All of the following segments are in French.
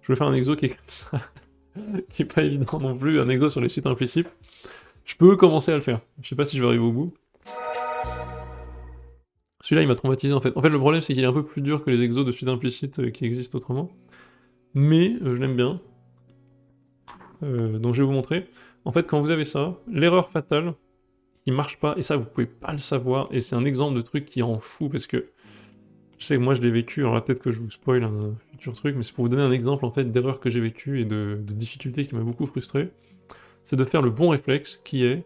Je vais faire un exo qui est comme ça, qui est pas évident non plus, un exo sur les suites implicites. Je peux commencer à le faire. Je sais pas si je vais arriver au bout. Celui-là, il m'a traumatisé en fait. En fait, le problème, c'est qu'il est un peu plus dur que les exos de suites implicites qui existent autrement. Mais je l'aime bien. Donc je vais vous montrer. En fait, quand vous avez ça, l'erreur fatale, qui marche pas, et ça, vous pouvez pas le savoir, et c'est un exemple de truc qui rend fou, parce que je sais que moi, je l'ai vécu, alors là, peut-être que je vous spoil un futur truc, mais c'est pour vous donner un exemple, en fait, d'erreur que j'ai vécu et de difficulté qui m'a beaucoup frustré. C'est de faire le bon réflexe, qui est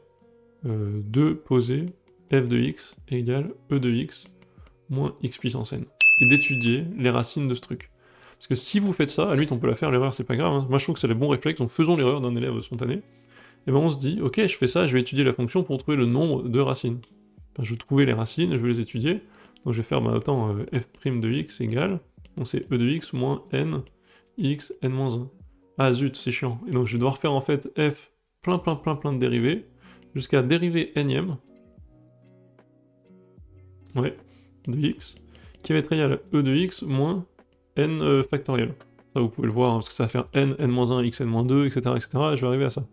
de poser f de x égale e de x moins x puissance n, et d'étudier les racines de ce truc. Parce que si vous faites ça, à la limite on peut la faire, l'erreur c'est pas grave, hein. Moi je trouve que c'est le bon réflexe, en faisant l'erreur d'un élève spontané, et ben on se dit, ok je fais ça, je vais étudier la fonction pour trouver le nombre de racines. Enfin, je vais trouver les racines, je vais les étudier, donc je vais faire, bah attends, f' de x égale, donc c'est e de x moins n, x, n-1. Ah zut, c'est chiant. Et donc je vais devoir faire en fait f plein de dérivés, jusqu'à dériver nème, ouais, de x, qui va être égal à e de x moins n factoriel. Ça vous pouvez le voir, hein, parce que ça va faire n, n-1, x, n-2, etc., etc., et je vais arriver à ça.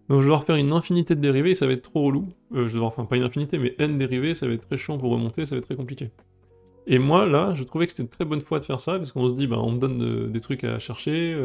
Donc je vais devoir faire une infinité de dérivés, et ça va être trop relou. Je vais devoir, enfin pas une infinité, mais n dérivés, ça va être très chiant pour remonter, ça va être très compliqué. Et moi, là, je trouvais que c'était une très bonne fois de faire ça, parce qu'on se dit, bah on me donne des trucs à chercher,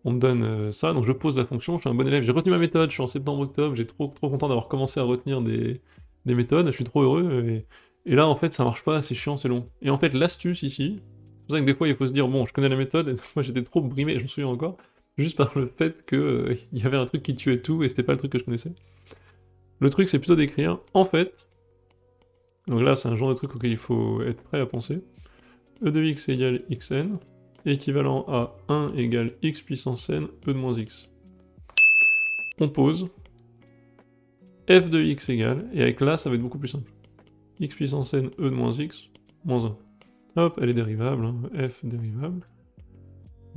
on me donne ça, donc je pose la fonction, je suis un bon élève, j'ai retenu ma méthode, je suis en septembre-octobre, j'ai trop content d'avoir commencé à retenir des méthodes, je suis trop heureux, et là en fait ça marche pas, c'est chiant, c'est long. Et en fait l'astuce ici, c'est pour ça que des fois il faut se dire, bon je connais la méthode, et moi j'étais trop brimé, je me souviens encore, juste par le fait que il y avait un truc qui tuait tout, et c'était pas le truc que je connaissais. Le truc c'est plutôt d'écrire, en fait, donc là c'est un genre de truc auquel il faut être prêt à penser, e de x égale xn, équivalent à 1 égale x puissance n, e de moins x. On pose, f de x égale, et avec là ça va être beaucoup plus simple. X puissance n, e de moins x, moins 1. Hop, elle est dérivable, hein, f dérivable.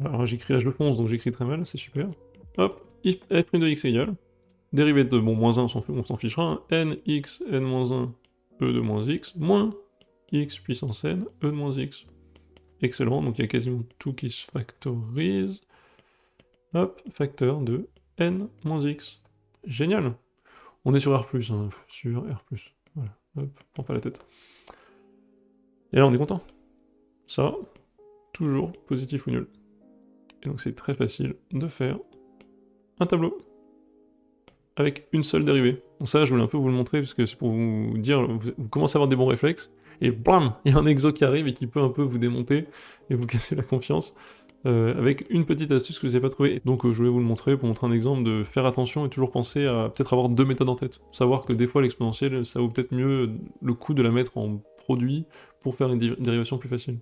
Alors j'écris là je le fonce, donc j'écris très mal, c'est super. Hop, f' de x égale, dérivée de, bon, moins 1, on s'en fichera, hein, n x, n moins 1, e de moins x, moins x puissance n, e de moins x. Excellent, donc il y a quasiment tout qui se factorise. Hop, facteur de n moins x. Génial. On est sur R+, hein, sur R+. Voilà, hop, prends pas la tête. Et là on est content. Ça, toujours positif ou nul. Et donc c'est très facile de faire un tableau avec une seule dérivée. Donc ça, je voulais un peu vous le montrer, parce que c'est pour vous dire, vous commencez à avoir des bons réflexes, et bam, il y a un exo qui arrive et qui peut un peu vous démonter et vous casser la confiance, avec une petite astuce que vous n'avez pas trouvée. Donc je voulais vous le montrer pour montrer un exemple de faire attention et toujours penser à peut-être avoir deux méthodes en tête. Savoir que des fois l'exponentielle, ça vaut peut-être mieux le coup de la mettre en produit pour faire une dérivation plus facile.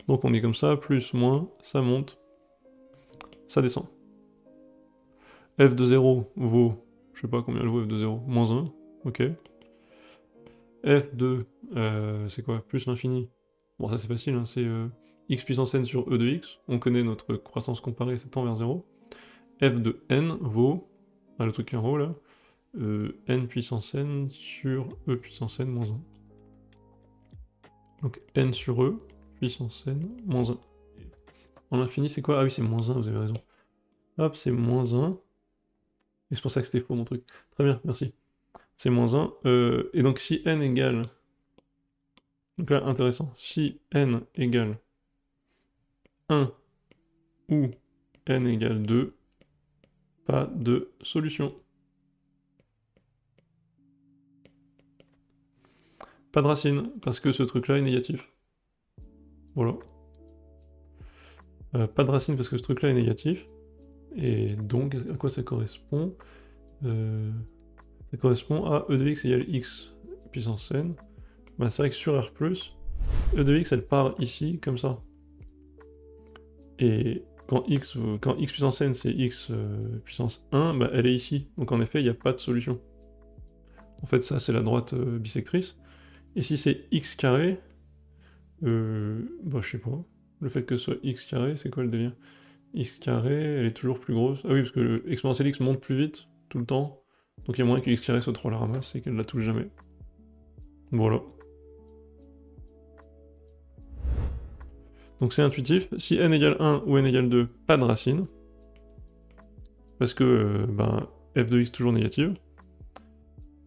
Donc on est comme ça, plus, moins, ça monte, ça descend. f de 0 vaut, je sais pas combien elle vaut f de 0, moins 1, ok. f de, c'est quoi, plus l'infini. Bon ça c'est facile, hein, c'est x puissance n sur e de x, on connaît notre croissance comparée, ça tend vers 0. f de n vaut, le truc qui est en haut là, n puissance n sur e puissance n moins 1. Donc n sur e puissance n moins 1. En l'infini c'est quoi? Ah oui c'est moins 1, vous avez raison. Hop, c'est moins 1. Et c'est pour ça que c'était faux mon truc. Très bien, merci. C'est moins 1. Et donc si n égale... Donc là, intéressant. Si n égale 1 ou n égale 2, pas de solution. Pas de racine, parce que ce truc-là est négatif. Voilà. Pas de racine parce que ce truc-là est négatif. Et donc, à quoi ça correspond? Ça correspond à e de x égale x puissance n. Bah, c'est vrai que sur R+, e de x, elle part ici, comme ça. Et quand x puissance n, c'est x puissance 1, bah, elle est ici. Donc en effet, il n'y a pas de solution. En fait, ça, c'est la droite bisectrice. Et si c'est x carré, bah, je sais pas. Le fait que ce soit x carré, c'est quoi le délire? X carré, elle est toujours plus grosse. Ah oui, parce que l'exponentielle x monte plus vite, tout le temps. Donc il y a moyen que x carré soit trop la ramasse et qu'elle la touche jamais. Voilà. Donc c'est intuitif, si n égale 1 ou n égale 2, pas de racine, parce que f de x toujours négative.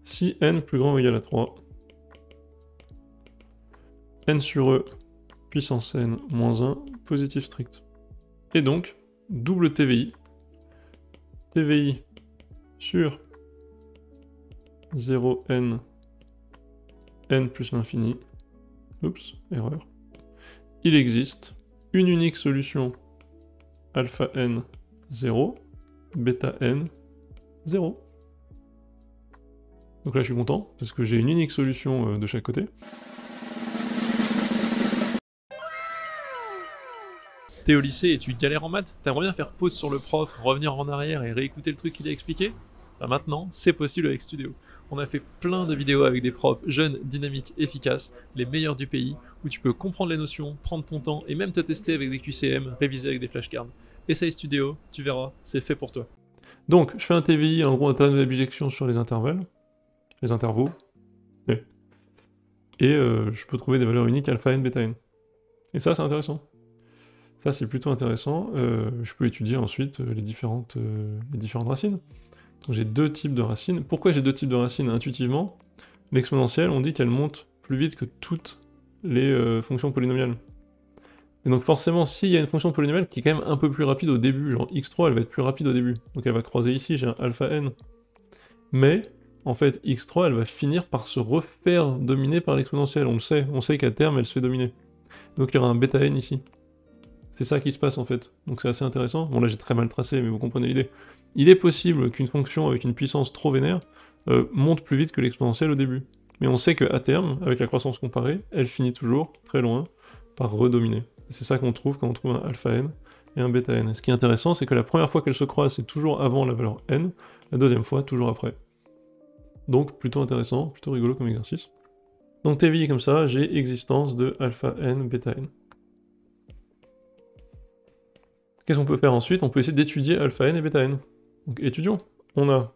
Si n plus grand ou égal à 3, n sur e puissance n moins 1, positif strict. Et donc, double TVI, TVI sur 0n, n plus l'infini, oups, erreur, il existe une unique solution alpha n 0, bêta n 0. Donc là je suis content, parce que j'ai une unique solution de chaque côté. T'es au lycée et tu galères en maths, t'aimerais bien faire pause sur le prof, revenir en arrière et réécouter le truc qu'il a expliqué? Bah maintenant, c'est possible avec Studéo. On a fait plein de vidéos avec des profs jeunes, dynamiques, efficaces, les meilleurs du pays, où tu peux comprendre les notions, prendre ton temps et même te tester avec des QCM, réviser avec des flashcards. Essaye Studéo, tu verras, c'est fait pour toi. Donc, je fais un TVI, en gros un terme d'abjection sur les intervalles, les intervaux, et je peux trouver des valeurs uniques alpha n, bêta n. Et ça, c'est intéressant. Ça, c'est plutôt intéressant. Je peux étudier ensuite les différentes racines. Donc j'ai deux types de racines. Pourquoi j'ai deux types de racines? Intuitivement, l'exponentielle, on dit qu'elle monte plus vite que toutes les fonctions polynomiales. Et donc forcément, s'il y a une fonction polynomiale qui est quand même un peu plus rapide au début, genre x3, elle va être plus rapide au début. Donc elle va croiser ici, j'ai un alpha n. Mais, en fait, x3, elle va finir par se refaire dominer par l'exponentielle. On le sait, on sait qu'à terme, elle se fait dominer. Donc il y aura un bêta n ici. C'est ça qui se passe en fait, donc c'est assez intéressant. Bon là j'ai très mal tracé, mais vous comprenez l'idée. Il est possible qu'une fonction avec une puissance trop vénère monte plus vite que l'exponentielle au début. Mais on sait qu'à terme, avec la croissance comparée, elle finit toujours, très loin, par redominer. Et c'est ça qu'on trouve quand on trouve un alpha n et un bêta n. Ce qui est intéressant, c'est que la première fois qu'elles se croisent, c'est toujours avant la valeur n, la deuxième fois, toujours après. Donc plutôt intéressant, plutôt rigolo comme exercice. Donc TVI comme ça, j'ai existence de alpha n, bêta n. Qu'est-ce qu'on peut faire ensuite? On peut essayer d'étudier alpha n et bêta n. Donc étudions. On a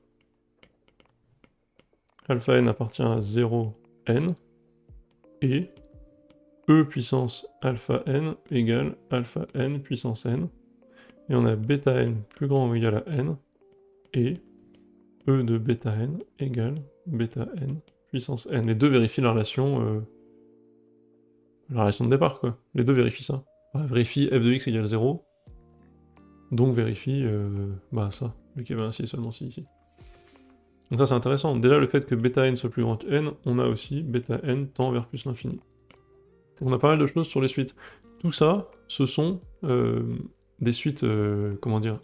alpha n appartient à 0 n et e puissance alpha n égale alpha n puissance n. Et on a bêta n plus grand ou égal à n et e de bêta n égale bêta n puissance n. Les deux vérifient la relation de départ, quoi. Les deux vérifient ça. Vérifie f de x égale 0. Donc vérifie ça, vu qu'il y avait un si et seulement si ici. Donc ça c'est intéressant. Déjà le fait que bêta n soit plus grand que n, on a aussi bêta n tend vers plus l'infini. Donc on a pas mal de choses sur les suites. Tout ça, ce sont des suites,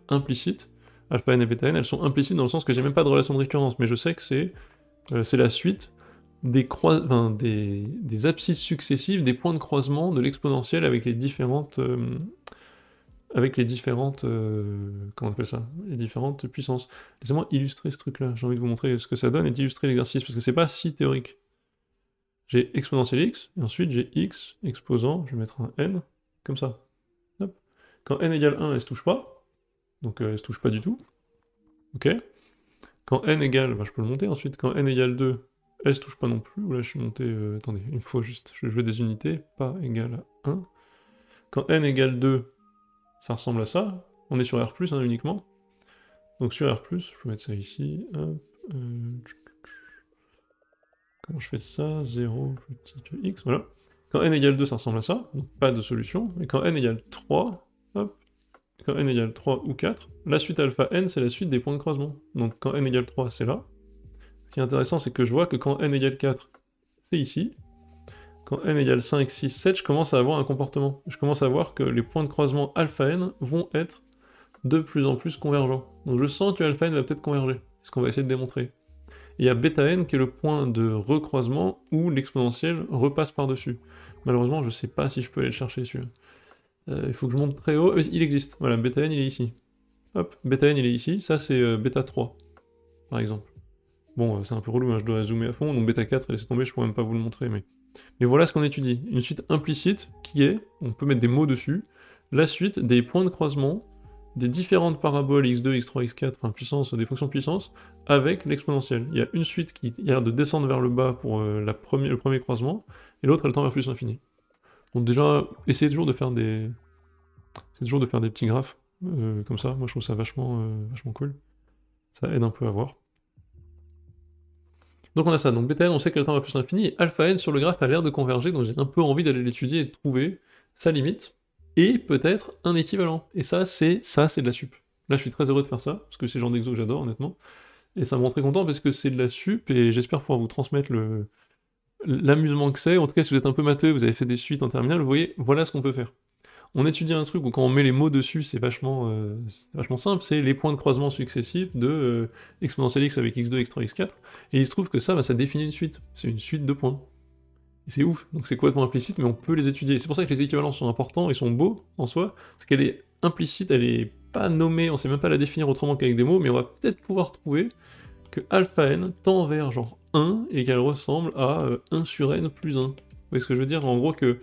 implicites. Alpha n et bêta n, elles sont implicites dans le sens que j'ai même pas de relation de récurrence, mais je sais que c'est la suite des abscisses successives, des points de croisement de l'exponentielle avec les différentes... comment on appelle ça? Les différentes puissances. Laissez-moi illustrer ce truc-là, j'ai envie de vous montrer ce que ça donne et d'illustrer l'exercice, parce que c'est pas si théorique. J'ai exponentielle x, et ensuite j'ai x exposant, je vais mettre un n, comme ça. Hop. Quand n égale 1, elle se touche pas, donc elle se touche pas du tout. Ok. Quand n égale, je peux le monter ensuite, quand n égale 2, elle se touche pas non plus, là je suis monté, attendez, il me faut juste, je vais jouer des unités, pas égal à 1. Quand n égale 2, ça ressemble à ça, on est sur R+, uniquement. Donc sur R+, je peux mettre ça ici, hop, comment je fais ça? 0 petit que x, voilà. Quand n égale 2, ça ressemble à ça, donc pas de solution. Et quand n égale 3, hop, quand n égale 3 ou 4, la suite alpha n, c'est la suite des points de croisement. Donc quand n égale 3, c'est là. Ce qui est intéressant, c'est que je vois que quand n égale 4, c'est ici. Quand n égale 5, 6, 7, je commence à avoir un comportement. Je commence à voir que les points de croisement alpha n vont être de plus en plus convergents. Donc je sens que alpha n va peut-être converger. C'est ce qu'on va essayer de démontrer. Et il y a bêta n qui est le point de recroisement où l'exponentielle repasse par-dessus. Malheureusement, je sais pas si je peux aller le chercher celui-là. Il faut que je monte très haut. Il existe. Voilà, bêta n il est ici. Hop, bêta n il est ici. Ça c'est bêta 3, par exemple. Bon, c'est un peu relou, je dois zoomer à fond. Donc bêta 4, laissez tomber, je pourrais même pas vous le montrer, mais voilà ce qu'on étudie. Une suite implicite qui est, on peut mettre des mots dessus, la suite des points de croisement des différentes paraboles x2, x3, x4, enfin puissance, des fonctions puissance, avec l'exponentielle. Il y a une suite qui a l'air de descendre vers le bas pour le premier croisement, et l'autre elle tend vers plus l'infini. Donc déjà, essayez toujours de faire des... C'est toujours de faire des petits graphes, comme ça. Moi, je trouve ça vachement cool. Ça aide un peu à voir. Donc on a ça, donc bêta n, on sait qu'elle tend à plus l'infini, et alpha n sur le graphe a l'air de converger, donc j'ai un peu envie d'aller l'étudier et de trouver sa limite, et peut-être un équivalent. Et ça, c'est de la sup. Là, je suis très heureux de faire ça, parce que c'est le genre d'exo que j'adore, honnêtement. Et ça me rend très content, parce que c'est de la sup, et j'espère pouvoir vous transmettre l'amusement que c'est. En tout cas, si vous êtes un peu matheux, vous avez fait des suites en terminale, vous voyez, voilà ce qu'on peut faire. On étudie un truc où quand on met les mots dessus, c'est vachement simple, c'est les points de croisement successifs de exponentielle x avec x2, x3, x4, et il se trouve que ça, bah, ça définit une suite. C'est une suite de points. Et c'est ouf, donc c'est complètement implicite, mais on peut les étudier. C'est pour ça que les équivalents sont importants et sont beaux en soi, c'est qu'elle est implicite, elle est pas nommée, on sait même pas la définir autrement qu'avec des mots, mais on va peut-être pouvoir trouver que alpha n tend vers genre 1 et qu'elle ressemble à 1 sur n plus 1. Vous voyez ce que je veux dire? En gros que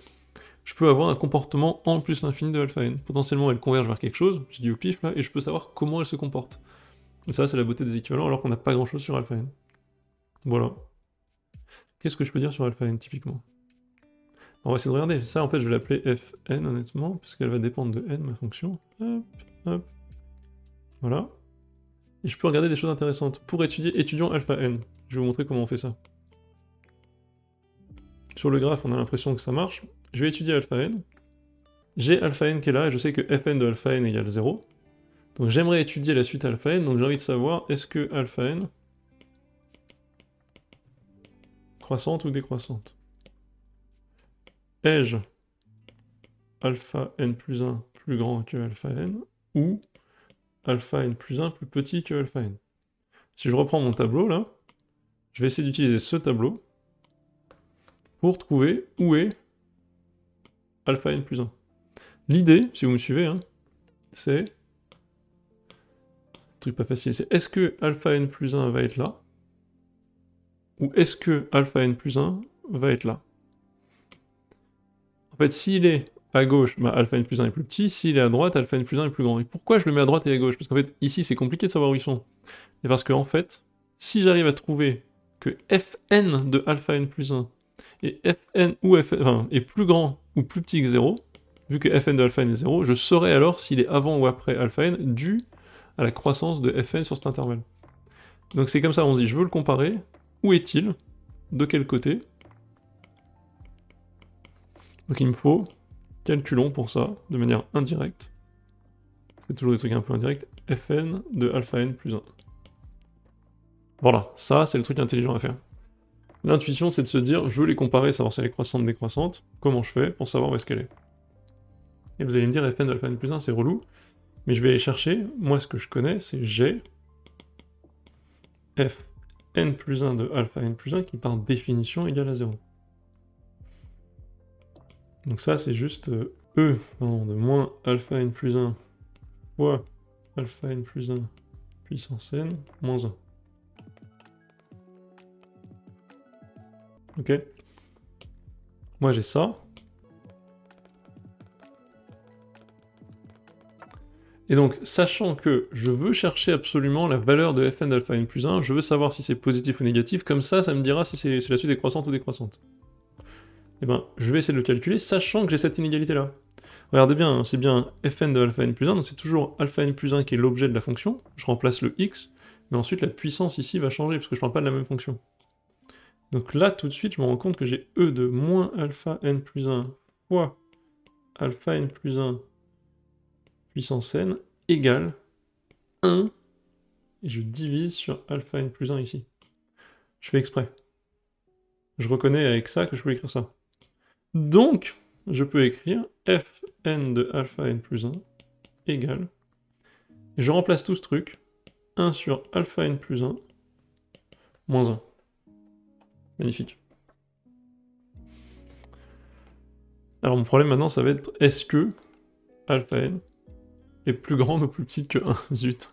je peux avoir un comportement en plus l'infini de alpha n. Potentiellement, elle converge vers quelque chose, j'ai dit au pif là, et je peux savoir comment elle se comporte. Et ça, c'est la beauté des équivalents, alors qu'on n'a pas grand-chose sur alpha n. Voilà. Qu'est-ce que je peux dire sur alpha n, typiquement? On va essayer de regarder. Ça, en fait, je vais l'appeler fn, honnêtement, parce qu'elle va dépendre de n, ma fonction. Hop, hop. Voilà. Et je peux regarder des choses intéressantes. Pour étudier, étudions alpha n. Je vais vous montrer comment on fait ça. Sur le graphe, on a l'impression que ça marche. Je vais étudier alpha n. J'ai alpha n qui est là, et je sais que fn de alpha n égale 0. Donc j'aimerais étudier la suite alpha n, donc j'ai envie de savoir, est-ce que alpha n croissante ou décroissante? Ai-je alpha n plus 1 plus grand que alpha n, ou alpha n plus 1 plus petit que alpha n? Si je reprends mon tableau là, je vais essayer d'utiliser ce tableau pour trouver où est alpha n plus 1. L'idée, si vous me suivez, hein, c'est... Truc pas facile, c'est est-ce que alpha n plus 1 va être là? Ou est-ce que alpha n plus 1 va être là? En fait, s'il est à gauche, bah, alpha n plus 1 est plus petit, s'il est à droite, alpha n plus 1 est plus grand. Et pourquoi je le mets à droite et à gauche? Parce qu'en fait, ici, c'est compliqué de savoir où ils sont. Et parce qu'en fait, si j'arrive à trouver que fn de alpha n plus 1 et fn ou fn, est plus grand ou plus petit que 0, vu que fn de alpha n est 0, je saurai alors s'il est avant ou après alpha n dû à la croissance de fn sur cet intervalle. Donc c'est comme ça, on se dit, je veux le comparer, où est-il? De quel côté? Donc il me faut, calculons pour ça, de manière indirecte, c'est toujours des trucs un peu indirects, fn de alpha n plus 1. Voilà, ça c'est le truc intelligent à faire. L'intuition c'est de se dire, je veux les comparer, savoir si elle est croissante ou décroissante, comment je fais pour savoir où est-ce qu'elle est. Et vous allez me dire, fn de alpha n plus 1 c'est relou, mais je vais aller chercher, moi ce que je connais c'est j'ai fn plus 1 de alpha n plus 1 qui par définition égale à 0. Donc ça c'est juste de moins alpha n plus 1 fois alpha n plus 1 puissance n moins 1. Ok. Moi j'ai ça. Et donc, sachant que je veux chercher absolument la valeur de fn d'alpha n plus 1, je veux savoir si c'est positif ou négatif, comme ça me dira si la suite est croissante ou décroissante. Et ben, je vais essayer de le calculer, sachant que j'ai cette inégalité-là. Regardez bien, c'est bien fn de alpha n plus 1, donc c'est toujours alpha n plus 1 qui est l'objet de la fonction, je remplace le x, mais ensuite la puissance ici va changer, parce que je parle pas de la même fonction. Donc là, tout de suite, je me rends compte que j'ai e de moins alpha n plus 1 fois alpha n plus 1 puissance n égale 1, et je divise sur alpha n plus 1 ici. Je fais exprès. Je reconnais avec ça que je peux écrire ça. Donc, je peux écrire fn de alpha n plus 1 égale, et je remplace tout ce truc, 1 sur alpha n plus 1 moins 1. Magnifique. Alors mon problème maintenant, ça va être, est-ce que alpha n est plus grande ou plus petite que 1? Zut.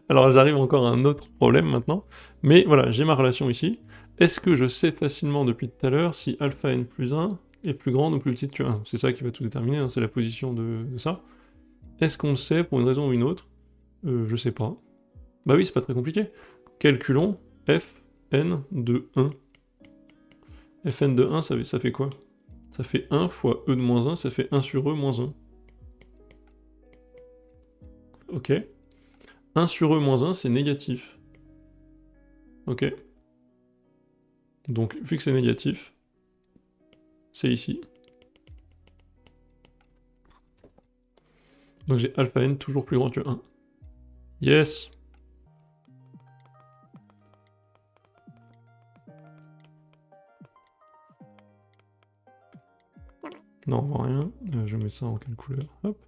Alors j'arrive encore à un autre problème maintenant, mais voilà, j'ai ma relation ici. Est-ce que je sais facilement depuis tout à l'heure si alpha n plus 1 est plus grande ou plus petite que 1? C'est ça qui va tout déterminer, hein, c'est la position de ça. Est-ce qu'on le sait pour une raison ou une autre? Je sais pas. Bah oui, c'est pas très compliqué. Calculons fn de 1. Fn de 1, ça fait quoi? Ça fait 1 fois e de moins 1, ça fait 1 sur e moins 1. Ok. 1 sur e moins 1, c'est négatif. Ok. Donc, vu que c'est négatif, c'est ici. Donc j'ai alpha n toujours plus grand que 1. Yes! Non, on voit rien. Je mets ça en quelle couleur? Hop.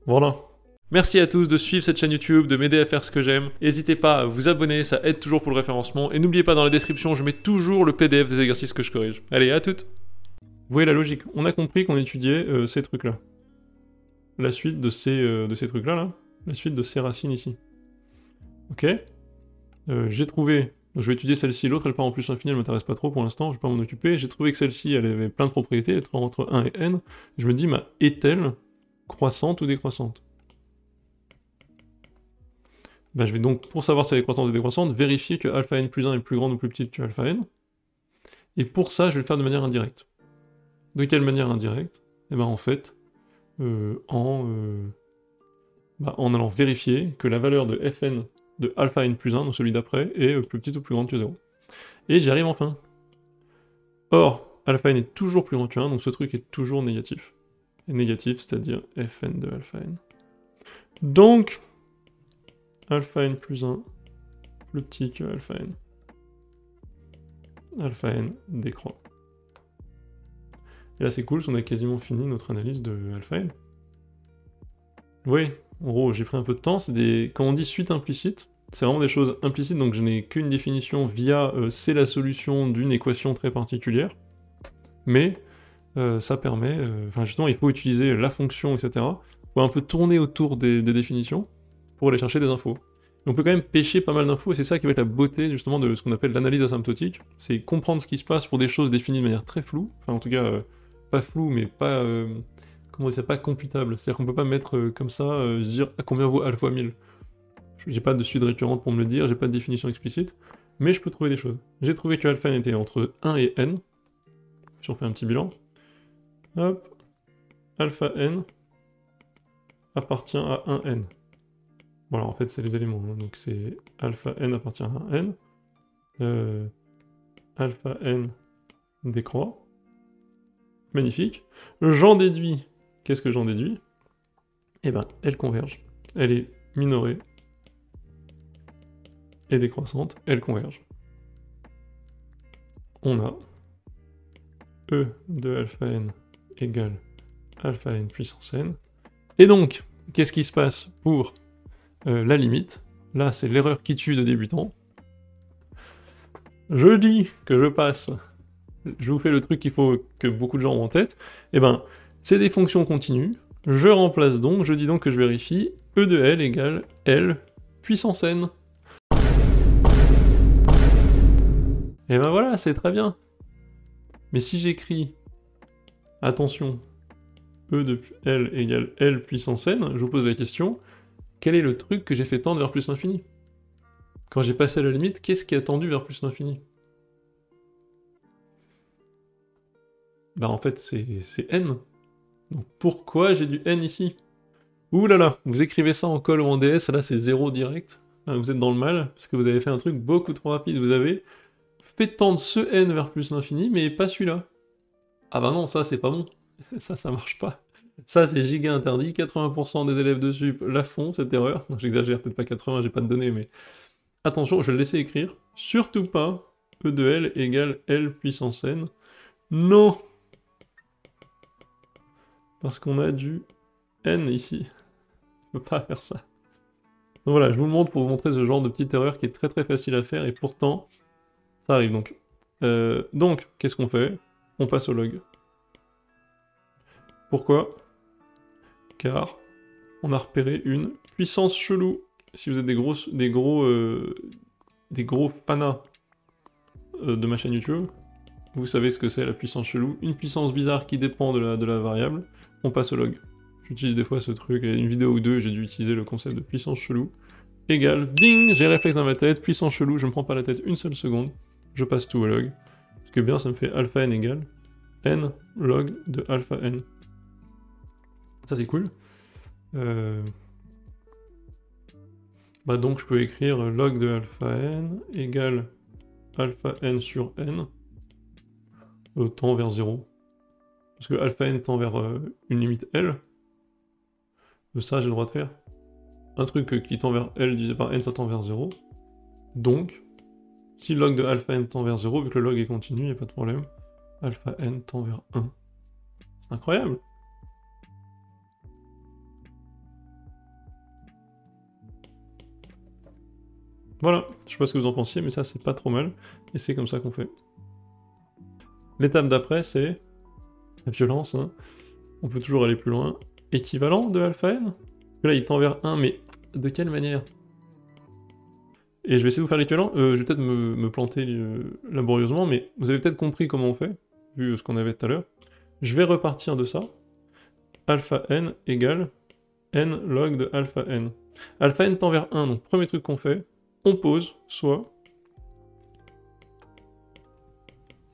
Voilà. Merci à tous de suivre cette chaîne YouTube, de m'aider à faire ce que j'aime. N'hésitez pas à vous abonner, ça aide toujours pour le référencement. Et n'oubliez pas, dans la description, je mets toujours le PDF des exercices que je corrige. Allez, à toutes! Vous voyez la logique. On a compris qu'on étudiait ces trucs-là. La suite de ces trucs-là, là. La suite de ces racines ici. Ok. J'ai trouvé... Je vais étudier celle-ci, l'autre elle part en plus infini, elle m'intéresse pas trop pour l'instant, je vais pas m'en occuper. J'ai trouvé que celle-ci, elle avait plein de propriétés, elle était entre 1 et n. Je me dis, est-elle croissante ou décroissante? Je vais donc, pour savoir si elle est croissante ou décroissante, vérifier que alpha n plus 1 est plus grande ou plus petite que alpha n. Et pour ça, je vais le faire de manière indirecte. De quelle manière indirecte? En fait, en allant vérifier que la valeur de fn de alpha n plus 1, donc celui d'après, est plus petite ou plus grande que 0. Et j'y arrive enfin. Or, alpha n est toujours plus grand que 1, donc ce truc est toujours négatif. Et négatif, c'est-à-dire fn de alpha n. Donc, alpha n plus 1, plus petit que alpha n. Alpha n décroît. Et là c'est cool, parce qu'on a quasiment fini notre analyse de alpha n. Oui, en gros, j'ai pris un peu de temps, quand on dit suite implicite, c'est vraiment des choses implicites, donc je n'ai qu'une définition via c'est la solution d'une équation très particulière, mais ça permet, justement il faut utiliser la fonction, etc., pour un peu tourner autour des définitions, pour aller chercher des infos. Et on peut quand même pêcher pas mal d'infos, et c'est ça qui va être la beauté justement de ce qu'on appelle l'analyse asymptotique, c'est comprendre ce qui se passe pour des choses définies de manière très floue, enfin en tout cas, pas floue, mais pas... comment dire, c'est pas computable, c'est-à-dire qu'on peut pas mettre comme ça, se dire à combien vaut alpha 1000. J'ai pas de suite récurrente pour me le dire, j'ai pas de définition explicite, mais je peux trouver des choses. J'ai trouvé que alpha n était entre 1 et n, si on fait un petit bilan. Hop, alpha n appartient à 1n. Voilà, en fait c'est les éléments, hein. Donc c'est alpha n appartient à 1n, alpha n décroît. Magnifique. J'en déduis. Qu'est-ce que j'en déduis? Elle converge. Elle est minorée et décroissante, elle converge. On a E de alpha n égale alpha n puissance n. Et donc, qu'est-ce qui se passe pour la limite? Là, c'est l'erreur qui tue de débutant. Je dis que je passe... Je vous fais le truc qu'il faut que beaucoup de gens ont en tête. C'est des fonctions continues. Je remplace donc, je dis donc que je vérifie E de L égale L puissance n. Et voilà, c'est très bien. Mais si j'écris, attention, E de L égale L puissance n, je vous pose la question, quel est le truc que j'ai fait tendre vers plus l'infini? Quand j'ai passé la limite, qu'est-ce qui a tendu vers plus l'infini? En fait, c'est n. Donc pourquoi j'ai du n ici? Ouh là là, vous écrivez ça en col ou en DS, là c'est 0 direct. Vous êtes dans le mal, parce que vous avez fait un truc beaucoup trop rapide. Vous avez fait tendre ce n vers plus l'infini, mais pas celui-là. Ah non, ça c'est pas bon. Ça marche pas. Ça c'est giga interdit, 80% des élèves de sup la font, cette erreur. Donc j'exagère, peut-être pas 80, j'ai pas de données, mais... Attention, je vais le laisser écrire. Surtout pas E de L égale L puissance n. Non! Parce qu'on a du n ici. Je peux pas faire ça. Donc voilà, je vous le montre pour vous montrer ce genre de petite erreur qui est très très facile à faire, et pourtant, ça arrive donc. Donc, qu'est-ce qu'on fait? On passe au log. Pourquoi? Car on a repéré une puissance chelou. Si vous êtes des gros fanas de ma chaîne YouTube, vous savez ce que c'est la puissance chelou. Une puissance bizarre qui dépend de la variable. On passe au log. J'utilise des fois ce truc, il y a une vidéo ou deux, j'ai dû utiliser le concept de puissance chelou. Égal, ding, j'ai réflexe dans ma tête, puissance chelou, je me prends pas la tête une seule seconde, je passe tout au log. Ce qui est bien, ça me fait alpha n égale n log de alpha n. Ça c'est cool. Bah donc je peux écrire log de alpha n égale alpha n sur n tend vers 0. Parce que alpha n tend vers une limite L. Ça j'ai le droit de faire. Un truc qui tend vers L divisé par n, ça tend vers 0. Donc, si log de alpha n tend vers 0, vu que le log est continu, il n'y a pas de problème, alpha n tend vers 1. C'est incroyable! Voilà, je sais pas ce que vous en pensiez, mais ça c'est pas trop mal, et c'est comme ça qu'on fait. L'étape d'après, c'est la violence, hein. On peut toujours aller plus loin. Équivalent de alpha n? Parce que là il tend vers 1, mais de quelle manière? Et je vais essayer de vous faire l'équivalent. Je vais peut-être me planter laborieusement, mais vous avez peut-être compris comment on fait, vu ce qu'on avait tout à l'heure. Je vais repartir de ça. Alpha n égale n log de alpha n. Alpha n tend vers 1, donc premier truc qu'on fait, on pose soit...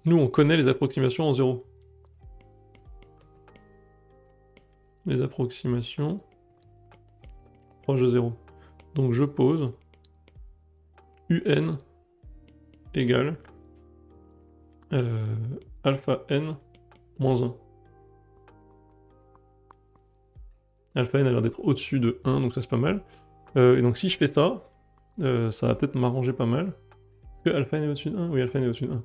Nous, on connaît les approximations en 0. Les approximations proches de 0. Donc je pose un égale alpha n moins 1. Alpha n a l'air d'être au-dessus de 1, donc ça c'est pas mal. Et donc si je fais ça, ça va peut-être m'arranger pas mal. Est-ce que alpha n est au-dessus de 1? Oui, alpha n est au-dessus de 1.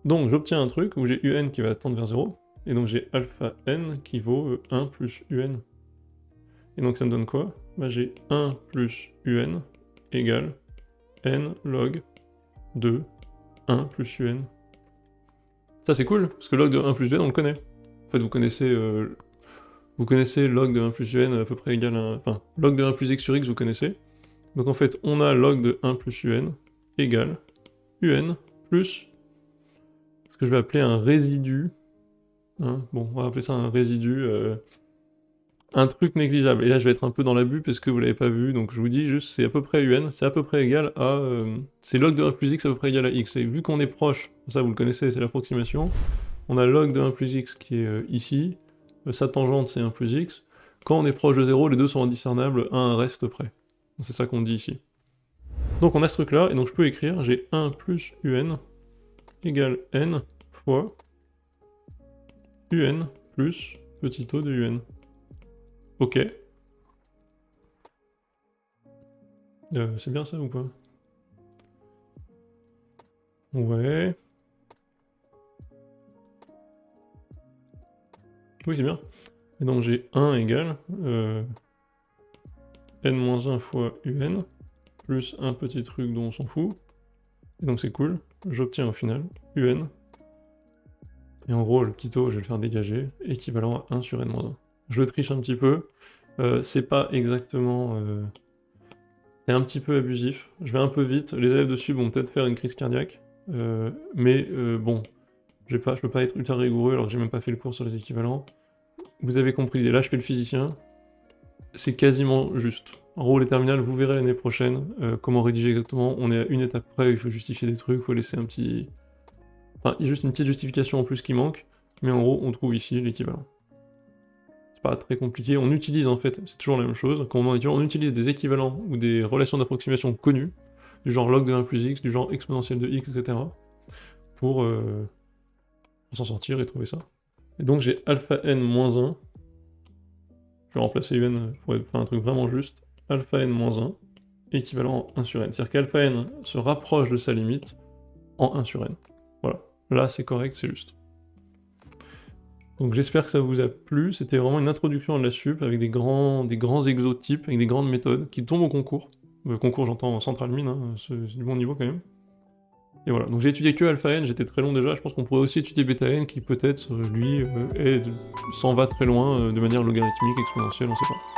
Donc j'obtiens un truc où j'ai un qui va tendre vers 0, et donc j'ai alpha n qui vaut 1 plus un. Et donc ça me donne quoi? Bah j'ai 1 plus un égale n log de 1 plus un. Ça c'est cool, parce que log de 1 plus un on le connaît. En fait vous connaissez log de 1 plus un à peu près égal à... Enfin, log de 1 plus x sur x vous connaissez. Donc en fait on a log de 1 plus un égale un plus ce que je vais appeler un résidu. Hein, bon, on va appeler ça un résidu. Un truc négligeable. Et là je vais être un peu dans l'abus parce que vous l'avez pas vu, donc je vous dis juste c'est à peu près un, c'est à peu près égal à... c'est log de 1 plus x à peu près égal à x. Et vu qu'on est proche, ça vous le connaissez, c'est l'approximation, on a log de 1 plus x qui est ici, sa tangente c'est 1 plus x. Quand on est proche de 0, les deux sont indiscernables à un reste près. C'est ça qu'on dit ici. Donc on a ce truc là, et donc je peux écrire, j'ai 1 plus un égale n fois un plus petit o de un. Ok. C'est bien ça ou pas? Ouais. Oui, c'est bien. Et donc j'ai 1 égale n-1 fois un, plus un petit truc dont on s'en fout. Et donc c'est cool. J'obtiens au final un. Et en gros, le petit o, je vais le faire dégager, équivalent à 1 sur n-1. Je le triche un petit peu. C'est pas exactement... C'est un petit peu abusif. Je vais un peu vite. Les élèves dessus vont peut-être faire une crise cardiaque. Mais bon, je peux pas être ultra rigoureux alors que j'ai même pas fait le cours sur les équivalents. Vous avez compris l'idée. Là, je fais le physicien. C'est quasiment juste. En gros, les terminales, vous verrez l'année prochaine comment rédiger exactement. On est à une étape près, il faut justifier des trucs, il faut laisser un petit... Enfin, il y a juste une petite justification en plus qui manque. Mais en gros, on trouve ici l'équivalent. C'est pas très compliqué. On utilise en fait, c'est toujours la même chose. Quand on utilise des équivalents ou des relations d'approximation connues, du genre log de 1 plus x, du genre exponentielle de x, etc. Pour s'en sortir et trouver ça. Et donc j'ai alpha n moins 1. Je vais remplacer un pour faire un truc vraiment juste. Alpha n moins 1 équivalent en 1 sur n. C'est-à-dire qu'alpha n se rapproche de sa limite en 1 sur n. Voilà. Là c'est correct, c'est juste. Donc j'espère que ça vous a plu. C'était vraiment une introduction à la sup avec des grands exotypes, avec des grandes méthodes qui tombent au concours. Le concours j'entends en centrale mine, hein, c'est du bon niveau quand même. Et voilà, donc j'ai étudié que alpha n, j'étais très long déjà, je pense qu'on pourrait aussi étudier bêta n qui peut-être, lui, s'en va très loin de manière logarithmique, exponentielle, on sait pas.